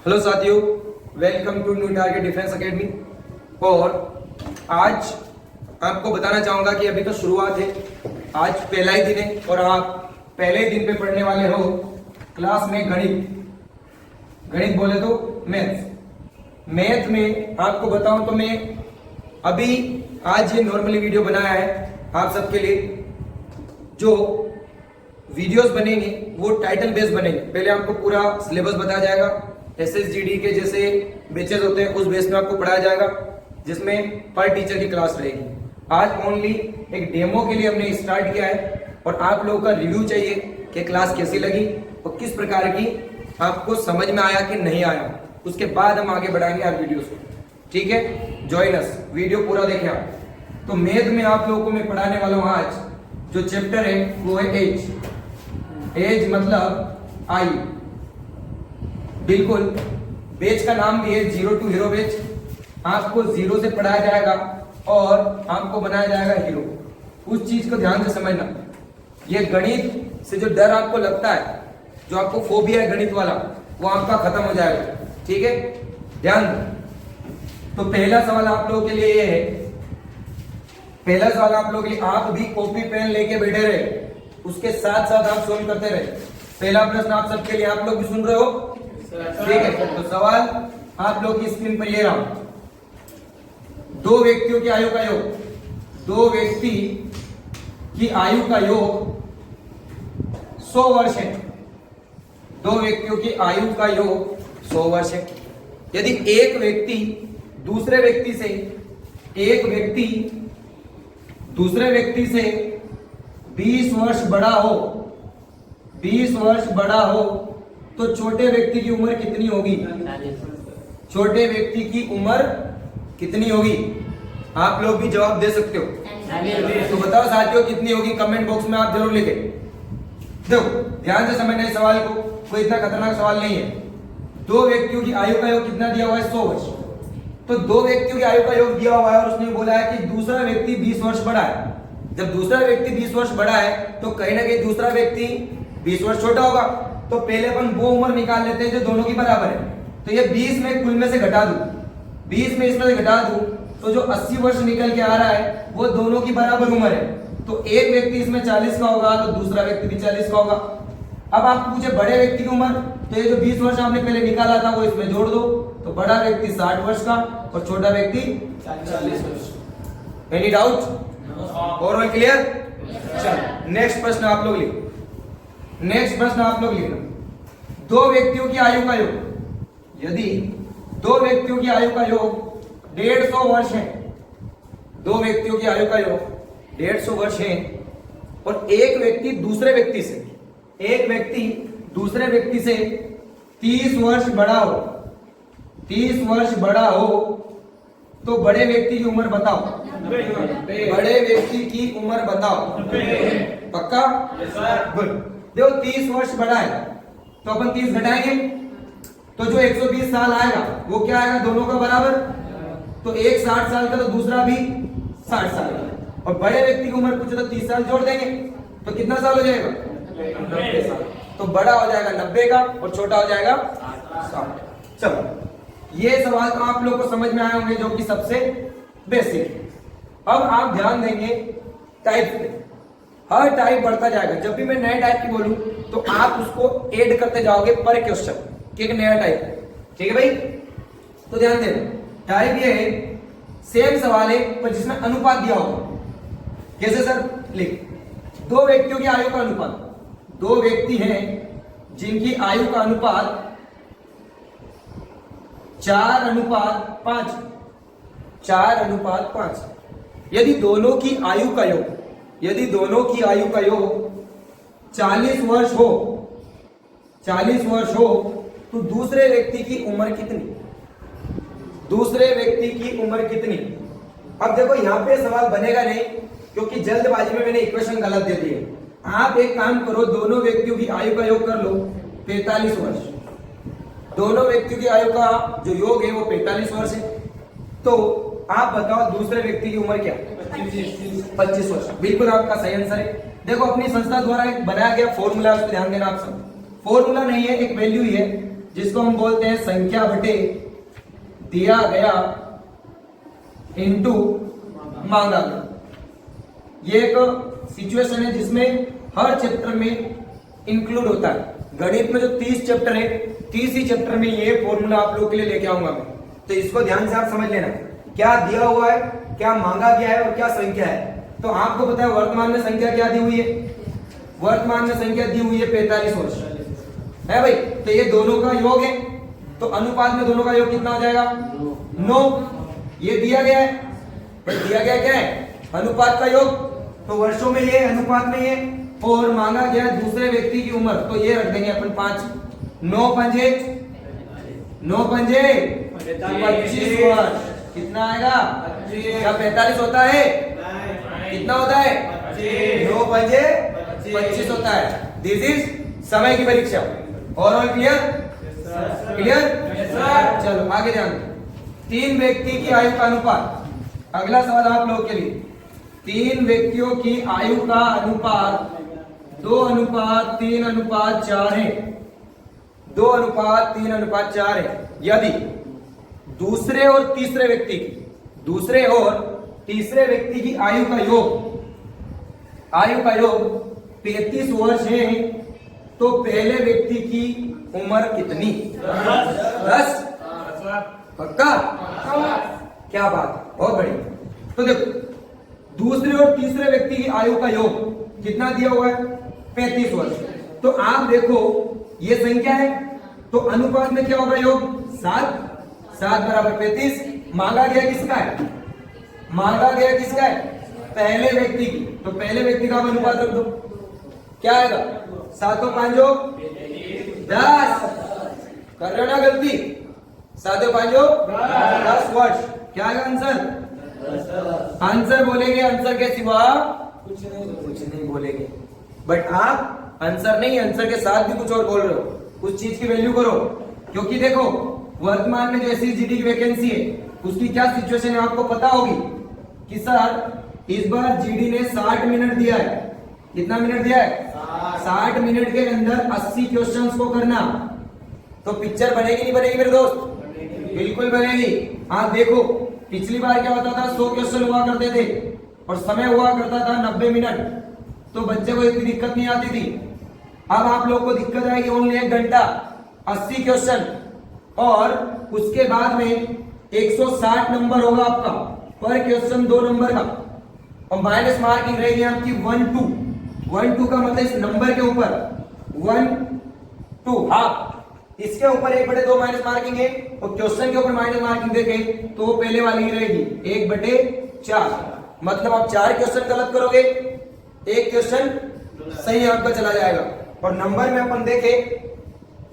Hello साथियों, welcome to new target defence academy. और आज आपको बताना चाहूंगा कि अभी तो शुरुआत है, आज पहला ही दिन है और आप पहले दिन पे पढ़ने वाले हो क्लास में गणित बोले तो मैथ में आपको बताऊं तो मैं अभी आज ये नॉर्मली वीडियो बनाया है आप सबके लिए। जो वीडियोस बनेंगे वो टाइटल बेस बनेंगे। पहले आपको पूरा सिलेबस बताया जाएगा, SSGD के जैसे बेचेस होते हैं उस बेस में आपको पढ़ाया जाएगा, जिसमें पर टीचर की क्लास रहेगी। आज ओनली एक डेमो के लिए हमने स्टार्ट किया है और आप लोगों का रिव्यू चाहिए कि क्लास कैसी लगी और किस प्रकार की आपको समझ में आया कि नहीं आया। उसके बाद हम आगे बढ़ाएंगे आप वीडियोस को, ठीक है। जॉइन अस, वीडियो पूरा देखें आप। तो मैथ में आप लोगों को मैं पढ़ाने वाला हूँ आज जो चैप्टर है वो है एज मतलब आयु। बिल्कुल, बैच का नाम भी है 0 to हीरो बैच। आपको 0 से पढ़ाया जाएगा और आपको बनाया जाएगा हीरो। उस चीज को ध्यान से समझना। ये गणित से जो डर आपको लगता है, जो आपको फोबिया है गणित वाला, वो आपका खत्म हो जाएगा, ठीक है। ध्यान दो। तो पहला सवाल आप लोगों के लिए ये है, पहला सवाल आप लोगों के लिए, आप भी कॉपी पेन लेके बैठे रहे, उसके साथ साथ आप सोल्व करते रहे। पहला प्रश्न आप सबके लिए, आप लोग भी सुन रहे हो, ठीक है। तो सवाल आप लोग की स्क्रीन पर ये रहा। दो व्यक्तियों की आयु का योग, दो व्यक्ति की आयु का योग 100 वर्ष है। दो व्यक्तियों की आयु का योग 100 वर्ष है। यदि एक व्यक्ति दूसरे व्यक्ति से 20 वर्ष बड़ा हो, 20 वर्ष बड़ा हो, तो छोटे व्यक्ति की उम्र कितनी होगी? छोटे व्यक्ति की उम्र कितनी होगी? आप लोग भी जवाब दे सकते हो। तो बताओ साथियों कितनी होगी, कमेंट बॉक्स में आप जरूर लिखें। देखो ध्यान से समझना इस सवाल को, कोई इतना खतरनाक सवाल नहीं है। दो व्यक्तियों की आयु का योग कितना दिया हुआ है? 100 वर्ष। तो दो व्यक्तियों की आयु का योग दिया हुआ है और उसने बोला है कि दूसरा व्यक्ति 20 वर्ष बड़ा है। जब दूसरा व्यक्ति 20 वर्ष बड़ा है तो कहीं ना कहीं दूसरा व्यक्ति 20 वर्ष छोटा होगा। तो पहले अपन वो उम्र निकाल लेते हैं जो दोनों की बराबर है। तो ये 20 में कुल में से घटा दूं, 20 में इसमें से घटा दूं तो जो 80 वर्ष निकल के आ रहा है वो दोनों की बराबर उम्र है। तो एक व्यक्ति इसमें 40 का होगा तो दूसरा व्यक्ति भी 40 का होगा। अब आप पूछे बड़े व्यक्ति की उम्र, तो ये जो 20 वर्ष आपने पहले निकाला था वो इसमें जोड़ दो, तो बड़ा व्यक्ति 60 वर्ष का और छोटा व्यक्ति 40 वर्ष। Any doubt? और क्लियर? चलो नेक्स्ट प्रश्न आप लोग लिखो। नेक्स्ट प्रश्न आप लोग लिखना, दो व्यक्तियों की आयु का योग। यदि दो व्यक्तियों की आयु का योग 150 वर्ष है, दो व्यक्तियों की आयु का योग 150 वर्ष है और एक व्यक्ति दूसरे व्यक्ति से 30 वर्ष बड़ा हो, 30 वर्ष बड़ा हो, तो बड़े व्यक्ति की उम्र बताओ। बड़े व्यक्ति की उम्र बताओ। पक्का? गुड। देखो 30 वर्ष बड़ा है तो अपन 30 घटाएंगे तो जो 120 साल आएगा वो क्या आएगा? दोनों का बराबर। तो एक 60 साल का तो दूसरा भी 60 साल का। और बड़े व्यक्ति की उम्र पूछे तो 30 साल जोड़ देंगे तो कितना साल हो जाएगा? 90 साल। तो बड़ा हो जाएगा 90 का और छोटा हो जाएगा 60। चलो ये सवाल तो आप लोग को समझ में आए होंगे, जो कि सबसे बेसिक है। अब आप ध्यान देंगे टाइप पे, हर टाइप बढ़ता जाएगा। जब भी मैं नए टाइप की बोलूं तो आप उसको ऐड करते जाओगे पर क्वेश्चन कि एक नया टाइप है, ठीक है भाई। तो ध्यान देना, टाइप ये है सेम सवाल है पर जिसमें अनुपात दिया होगा। कैसे सर? लिख, दो व्यक्तियों की आयु का अनुपात, दो व्यक्ति हैं जिनकी आयु का अनुपात 4:5, 4:5। यदि दोनों की आयु का योग, यदि दोनों की आयु का योग 40 वर्ष हो, 40 वर्ष हो, तो दूसरे व्यक्ति की उम्र कितनी? दूसरे व्यक्ति की उम्र कितनी? अब देखो यहां पे सवाल बनेगा नहीं क्योंकि जल्दबाजी में मैंने इक्वेशन गलत दे दी है। आप एक काम करो, दोनों व्यक्तियों की आयु का योग कर लो 45 वर्ष। दोनों व्यक्तियों की आयु का जो योग है वो 45 वर्ष है। तो आप बताओ दूसरे व्यक्ति की उम्र क्या? 25 वर्ष। बिल्कुल आपका सही आंसर है। देखो अपनी संस्था द्वारा एक बनाया गया फॉर्मूला, उस पर ध्यान देना आप सब। फॉर्मूला नहीं है, एक वैल्यू ही है। जिसको हम बोलते हैं संख्या बटे दिया गया इनटू मांगा गया। ये एक सिचुएशन है जिसमें हर चैप्टर में इंक्लूड होता है। गणित में जो 30 चैप्टर है, 30 ही चैप्टर में ये फॉर्मूला आप लोग के लिए लेके आऊंगा मैं। तो इसको ध्यान से आप समझ लेना, क्या दिया हुआ है, क्या मांगा गया है और क्या संख्या है। तो आपको पता है वर्तमान में संख्या क्या दी हुई है, वर्तमान में संख्या दी हुई है 45 वर्ष है भाई। तो ये दोनों का योग है, तो अनुपात में दोनों का योग कितना हो जाएगा 9। ये दिया गया है भाई, दिया गया क्या है अनुपात का योग, तो वर्षों में ये, अनुपात में ये, और मांगा गया दूसरे व्यक्ति की उम्र, तो ये रख देंगे अपन 5। 9 पंजे 25 वर्ष, कितना आएगा, क्या 45 होता है, कितना होता है 9 पंजे 25 होता है। दिस इज समय की परीक्षा। और ऑल क्लियर, क्लियर। चलो आगे ध्यान दो। 3 व्यक्ति की आयु का अनुपात, अगला सवाल आप लोग के लिए। 3 व्यक्तियों की आयु का अनुपात 2:3:4 है, 2:3:4 है। यदि दूसरे और तीसरे व्यक्ति की आयु का योग 35 वर्ष है, तो पहले व्यक्ति की उम्र कितनी? 10। पक्का? क्या बात, बहुत बढ़िया। तो देखो, दूसरे और तीसरे व्यक्ति की आयु का योग कितना दिया हुआ है 35 वर्ष। तो आप देखो ये संख्या है, तो अनुपात में क्या होगा योग 7 बराबर 35। मांगा गया किसका है, मांगा गया किसका है, पहले व्यक्ति की, तो पहले व्यक्ति का अनुपात रख दो, क्या आएगा 7 5 10। कर रहे हो ना गलती, 7 5 10 वर्ष। क्या आएगा आंसर, आंसर बोलेंगे, आंसर के सिवा कुछ नहीं बोलेंगे। बट आप आंसर नहीं, आंसर के साथ भी कुछ और बोल रहे हो, उस चीज की वैल्यू करो। क्योंकि देखो वर्तमान में जो एसएसजीडी की वैकेंसी है उसकी क्या सिचुएशन है आपको पता होगी कि सर इस बार जीडी ने 60 मिनट दिया है। कितना मिनट दिया है 60 मिनट के अंदर 80 क्वेश्चंस को करना। तो पिक्चर बनेगी नहीं बनेगी मेरे दोस्त, बिल्कुल बनेगी। आप देखो पिछली बार क्या होता था, 100 क्वेश्चन हुआ करते थे और समय हुआ करता था 90 मिनट, तो बच्चे को इतनी दिक्कत नहीं आती थी। अब आप लोग को दिक्कत आएगी ओनली 1 घंटा 80 क्वेश्चन, और उसके बाद में 160 नंबर होगा आपका, पर क्वेश्चन 2 नंबर का, और माइनस मार्किंग रहेगी आपकी 1 2 का मतलब इस नंबर के ऊपर 1 2 हाफ, इसके ऊपर 1/2 माइनस मार्किंग है, और क्वेश्चन के ऊपर माइनस मार्किंग देखें तो पहले वाली ही रहेगी 1/4। मतलब आप 4 क्वेश्चन गलत करोगे, 1 क्वेश्चन सही आपका चला जाएगा। और नंबर में अपन देखें,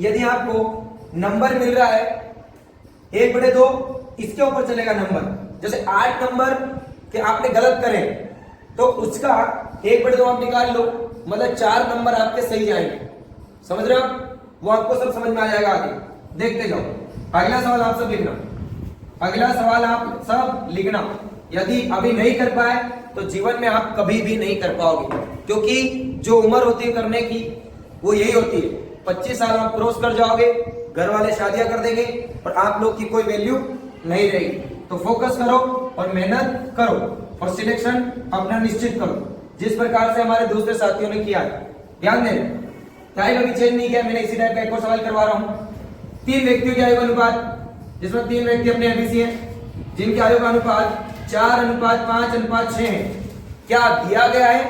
यदि आपको नंबर मिल रहा है 1/2, इसके ऊपर चलेगा नंबर। जैसे 8 नंबर के आपने गलत करे तो उसका 1/2 आप निकाल लो, मतलब 4 नंबर आपके सही जाएंगे। समझ रहे हो आप, वो आपको सब समझ में आ जाएगा। आगे देखते जाओ। अगला सवाल आप सब लिखना, अगला सवाल आप सब लिखना। यदि अभी नहीं कर पाए तो जीवन में आप कभी भी नहीं कर पाओगे, क्योंकि जो उम्र होती है करने की वो यही होती है। 25 साल आप क्रॉस कर जाओगे, घर वाले शादियां कर देंगे और आप लोग की कोई वैल्यू नहीं रहेगी। तो फोकस करो और मेहनत करो और सिलेक्शन अपना निश्चित करो, जिस प्रकार से हमारे दूसरे साथियों ने किया है। ध्यान देना, टाइम अभी चेंज नहीं किया मैंने, इसी टाइप का एक और सवाल करवा रहा हूं। 3 व्यक्तियों की आयु का अनुपात, जिसमें 3 व्यक्ति अपने एबीसी हैं, जिनकी आयु का अनुपात 4:5:6 है। क्या दिया गया है,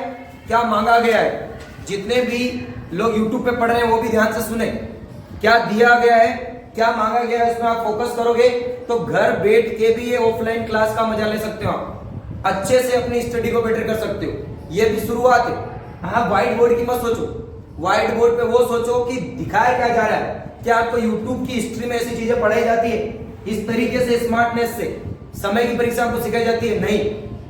क्या मांगा गया है? जितने भी लोग YouTube पे पढ़ रहे हैं वो भी ध्यान से सुने। क्या दिया गया है, क्या मांगा गया है, इसमें आप फोकस करोगे तो घर बैठ के भी ये ऑफलाइन क्लास का मजा ले सकते हो, आप अच्छे से अपनी स्टडी को बेटर कर सकते हो। ये भी शुरुआत है। हाँ, व्हाइट बोर्ड की मत सोचो, व्हाइट बोर्ड पे वो सोचो कि दिखाया क्या जा रहा है। क्या आपको YouTube की हिस्ट्री में ऐसी चीजें पढ़ाई जाती है इस तरीके से, स्मार्टनेस से, समय की परीक्षा आपको सिखाई जाती है? नहीं।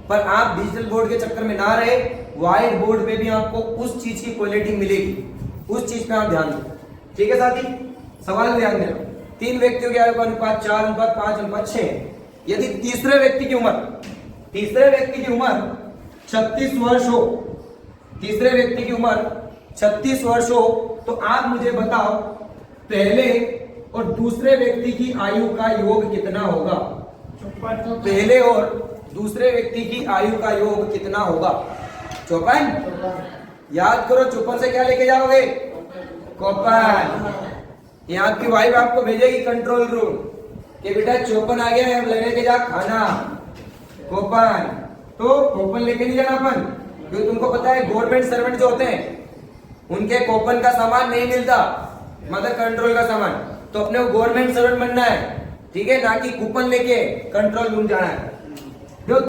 पर आप डिजिटल बोर्ड के चक्कर में ना रहे, व्हाइट बोर्ड पे भी आपको उस चीज की क्वालिटी मिलेगी, उस चीज पे आप ध्यान दो। ठीक है साथी, सवाल ध्यान देना। 3 व्यक्तियों की आयु का अनुपात 4:5:6 है। यदि तीसरे व्यक्ति की उम्र 36 वर्ष हो, तीसरे व्यक्ति की उम्र 36 वर्ष हो, तो आप मुझे बताओ पहले और दूसरे व्यक्ति की आयु का योग कितना होगा? पहले और दूसरे व्यक्ति की आयु का योग कितना होगा? 54। याद करो, 54 से क्या लेके जाओगे? कॉपर। यहाँ की वाइफ आपको भेजेगी कंट्रोल रूम कि बेटा 54 आ गया है, अब लेने के जा खाना कूपन। तो कूपन लेके नहीं जाना अपन, क्योंकि तुमको पता है गवर्नमेंट सर्वेंट जो होते हैं उनके कूपन का सामान नहीं मिलता, मतलब कंट्रोल का सामान। तो अपने को गवर्नमेंट सर्वेंट बनना है, ठीक है, ना कि कूपन लेके कंट्रोल रूम जाना है।